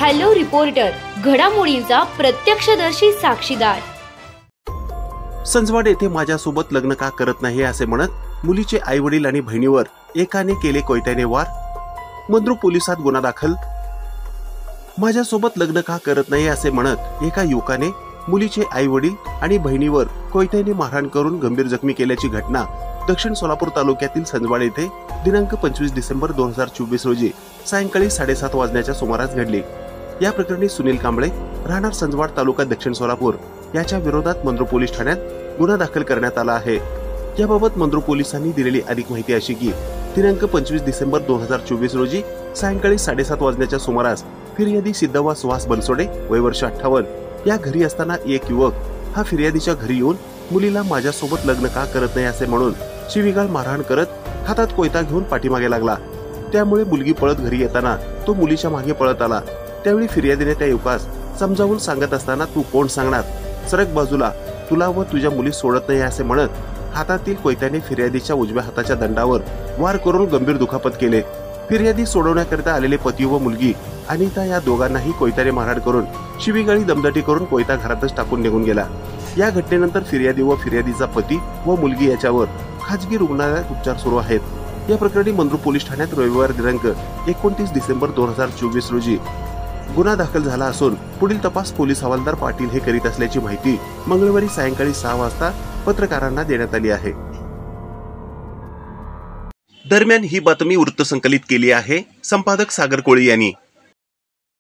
Hello reporter, घडामोडींचा प्रत्यक्षदर्शी साक्षीदार। संजवाड येथे माझ्यासोबत लग्न का करत नाही असे म्हणत मुलीचे आई वडील आणि बहिणीवर एकाने केले कोयत्याने वार। मंद्रुप पोलिसात गुन्हा दाखल। माझ्यासोबत लग्न का करत नाही असे म्हणत एका युवकाने मुलीचे आई वडील आणि बहिणीवर कोयत्याने मारहाण करून गंभीर जखमी केल्याची घटना दक्षिण सोलापूर तालुक्यातील संजवाड येथे दिनांक 25 डिसेंबर 2024 रोजी सायंकाळी 7:30 वाजण्याच्या सुमारास घडली। या प्रकरणी सुनील कांबळे राहणार संजवाड तालुका दक्षिण सोलापूर याच्या विरोधात मंद्रुप पोलीस ठाण्यात गुन्हा दाखल करण्यात आला आहे। याबाबत मंद्रुप पोलिसांनी दिलेली अधिक माहिती अशी की दिनांक 25 डिसेंबर 2024 रोजी सायंकाळी 7:30 वाजण्याच्या सुमारास फिर्यादी सिद्धव्वा सुहास बनसोडे वय वर्ष 58 या घरी असताना एक युवक हा फिर्यादीच्या घरी येऊन मुलीला माझ्यासोबत लग्न का करत नाही असे म्हणून शिवीगाळ मारहाण करत हातात कोयता घेऊन पाठीमागे लागला। त्यामुळे मुलगी पळत घरी येताना तो मुलीच्या मागे पळत आला। त्यावेळी फिर्यादीने त्या युवकास समजावून सांगत असताना तू कोण सांगणार, सरक बाजूला, तुला व तुझ्या मुली सोडत नाही असे म्हणत हातातील कोयत्याने फिर्यादीच्या उजव्या हाताच्या दंडावर वार करून गंभीर दुखापत केले। फिर्यादी सोडवण्याकरिता आलेले पती व मुलगी अनिता या दोघांनाही कोयत्याने मारहाण करून शिवीगाळी दमदाटी करून कोयता घरातच टाकून निघून गेला। या घटनेनंतर फिर्यादी व फिर्यादीचा पती व मुलगी याच्यावर खाजगी रुग्णालयात उपचार सुरू आहेत। या प्रकरणी मंद्रुप पोलीस ठाण्यात रविवार दिनांक 29 डिसेंबर 2024 रोजी गुन्हा दाखल झाला असून पुढील तपास पोलीस हवालदार पाटील हे करीत असल्याची माहिती मंगळवारी सायंकाळी 6 वाजता पत्रकारांना देण्यात आली आहे। दरम्यान ही बातमी वृत्तसंकलित केली आहे संपादक सागर कोळी यांनी।